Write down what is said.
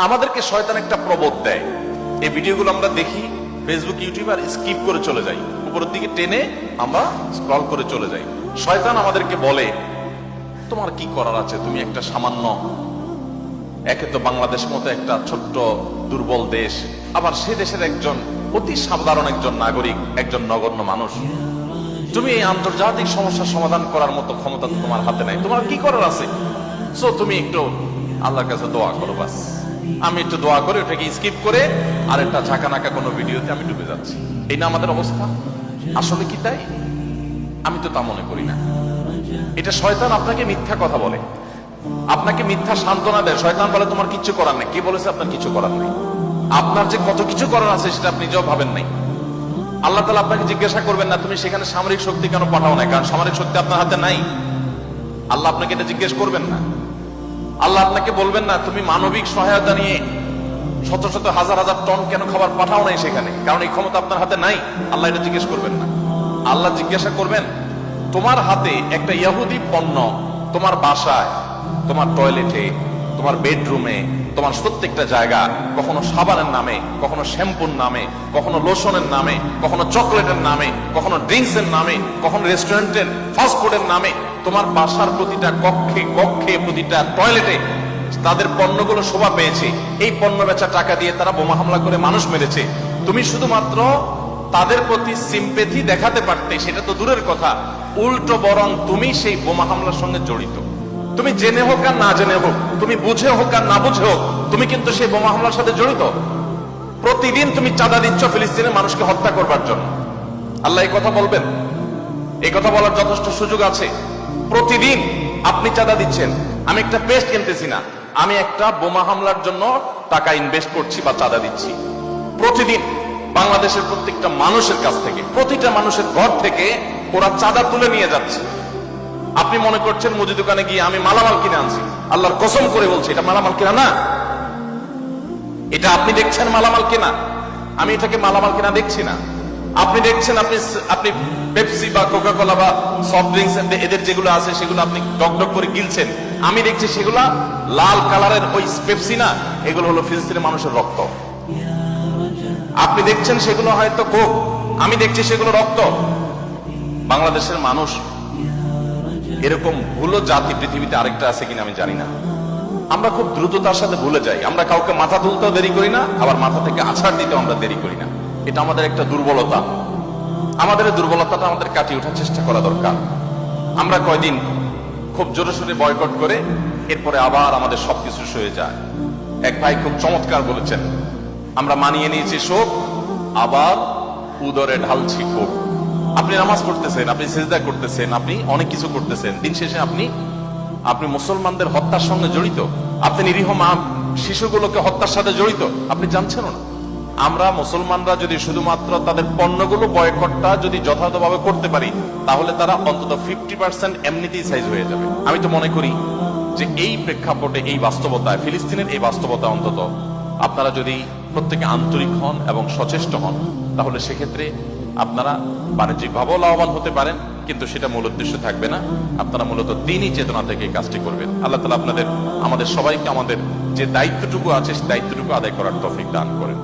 আমাদেরকে শয়তান একটা প্রবোধ দেয়, এই ভিডিওগুলো আমরা দেখি ফেসবুক ইউটিউব আর স্কিপ করে চলে যাই, উপরের দিকে টেনে আমরা স্ক্রল করে চলে যাই। শয়তান আমাদেরকে বলে তোমার কি করার আছে, তুমি একটা সামান্য, একে তো বাংলাদেশ মতো একটা ছোট্ট দুর্বল দেশ, আবার সে দেশের একজন অতি সাধারণ একজন নাগরিক, একজন নগণ্য মানুষ, তুমি এই আন্তর্জাতিক সমস্যার সমাধান করার মতো ক্ষমতা তোমার হাতে নাই, তোমার কি করার আছে? সো তুমি একটু আল্লাহর কাছে দোয়া করো, বাস। আমি একটু দোয়া করে ওটাকে স্কিপ করে আর একটা ঝাঁকানাকা কোনো ভিডিওতে আমি ডুবে যাচ্ছি। এই না আমাদের অবস্থা? আসলে কি তাই? আমি তো তা মনে করি না। এটা শয়তান আপনাকে মিথ্যা কথা বলে, আপনাকে মিথ্যা সান্ত্বনা দেয়। শয়তান বলে তোমার কিচ্ছু করার নেই। কে বলেছে আপনার কিছু করার নেই? আপনার যে কত কিছু করার আছে সেটা আপনি নিজেও ভাবেন নাই। আল্লাহ তাআলা আপনাকে জিজ্ঞাসা করবেন না তুমি সেখানে সামরিক শক্তি কেন পাঠাও না, কারণ সামরিক শক্তি আপনার হাতে নাই। আল্লাহ আপনাকে এটা জিজ্ঞেস করবেন না। আল্লাহ আপনাকে বলবেন না তুমি মানবিক সহায়তা নিয়ে শত শত হাজার হাজার টন কেন খাবার পাঠাও নাই সেখানে, কারণ এই ক্ষমতা আপনার হাতে নাই। আল্লাহ এটা জিজ্ঞেস করবেন না। আল্লাহ জিজ্ঞাসা করবেন তোমার হাতে একটা ইহুদি পণ্য তোমার বাসায়, তোমার টয়লেটে, তোমার বেডরুমে, তোমার প্রত্যেকটা জায়গা, কখনো সাবানের নামে, কখনো শ্যাম্পুর নামে, কখনো লোশনের নামে, কখনো চকলেটের নামে, কখনো ড্রিঙ্কস এর নামে, কখনো রেস্টুরেন্টের ফাস্ট ফুডের নামে, তোমার বাসার প্রতিটা কক্ষে কক্ষে, প্রতিটা টয়লেটে তাদের পণ্যগুলো শোভা পেয়েছে। এই পণ্য বেচা টাকা দিয়ে তারা বোমা হামলা করে মানুষ মেরেছে। তুমি শুধুমাত্র তাদের প্রতি সিম্পেথি দেখাতে পারতে, সেটা তো দূরের কথা, উল্টো বরং তুমি সেই বোমা হামলার সঙ্গে জড়িত। তুমি জেনে হোক আর না জেনে হোক, তুমি বুঝে হোক আর না বুঝে হোক, তুমি কিন্তু সেই বোমা হামলার সাথে জড়িত। প্রতিদিন তুমি চাঁদা দিচ্ছ ফিলিস্তিনের মানুষকে হত্যা করবার জন্য। আল্লাহ এই কথা বলবেন? এই কথা বলার যথেষ্ট সুযোগ আছে। প্রতিদিন আপনি চাঁদা দিচ্ছেন। আমি একটা পেস্ট কিনতেছি না, আমি একটা বোমা হামলার জন্য টাকা ইনভেস্ট করছি বা চাঁদা দিচ্ছি। প্রতিদিন বাংলাদেশের প্রত্যেকটা মানুষের কাছ থেকে, প্রতিটা মানুষের ঘর থেকে ওরা চাঁদা তুলে নিয়ে যাচ্ছে। আপনি মনে করছেন মুদি দোকানে গিয়ে আমি মালামাল কিনে আনছি। আল্লাহর কসম করে বলছি এটা মালামাল কিনা না। এটা আপনি দেখছেন মালামাল কিনা, আমি এটাকে মালামাল কিনা দেখছি না। আপনি দেখছেন আপনি পেপসি বা কোকা কোলা বা সফট ড্রিঙ্কস এদের যেগুলো আছে সেগুলো আপনি ডক ডক করে গিলছেন। আমি দেখছি সেগুলা লাল কালারের ওই পেপসি না, এগুলো হলো ফিলিস্তিনের মানুষের রক্ত। আপনি দেখছেন সেগুলো হয়তো কোক, আমি দেখছি সেগুলো রক্ত। বাংলাদেশের মানুষ এরকম ভুলো জাতি পৃথিবীতে আরেকটা আছে কিনা আমি জানি না। আমরা খুব দ্রুততার সাথে ভুলে যাই। আমরা কাউকে মাথা তুলতেও দেরি করি না, আবার মাথা থেকে আছাড় দিতেও আমরা দেরি করি না। এটা আমাদের একটা দুর্বলতা। আমাদের এই দুর্বলতাটা আমাদের কাটিয়ে ওঠার চেষ্টা করা দরকার। আমরা কয়দিন খুব জোরে সোরে বয়কট করে এরপরে আবার আমাদের সবকিছু সয়ে যায়। এক ভাই খুব চমৎকার বলেছেন, আমরা মানিয়ে নিয়েছি শোক, আবার উদরে ঢালছি ক্ষোভ। আপনি নামাজ পড়তেছেন, আপনি সিজদা করতেছেন, আপনি অনেক কিছু করতেছেন, দিন শেষে আপনি মুসলমানদের হত্যার সঙ্গে জড়িত। আপনি নিরীহ মা শিশুগুলোকে হত্যার সাথে জড়িত, আপনি জানছেন না। আমরা মুসলমানরা যদি শুধুমাত্র তাদের পণ্যগুলো বয়কটটা যদি যথাযথভাবে করতে পারি, তাহলে তারা অন্তত 50% এমনিতেই সাইজ হয়ে যাবে। আমি তো মনে করি যে এই প্রেক্ষাপটে, এই বাস্তবতায়, ফিলিস্তিনের এই বাস্তবতা অন্তত আপনারা যদি প্রত্যেকে আন্তরিক হন এবং সচেষ্ট হন, তাহলে সেক্ষেত্রে আপনারা বাণিজ্যিকভাবেও লাভবান হতে পারেন, কিন্তু সেটা মূল উদ্দেশ্য থাকবে না। আপনারা মূলত দ্বীনি চেতনা থেকে এই কাজটি করবেন। আল্লাহ তাআলা আমাদের সবাইকে আমাদের যে দায়িত্বটুকু আছে সেই দায়িত্বটুকু আদায় করার তৌফিক দান করেন।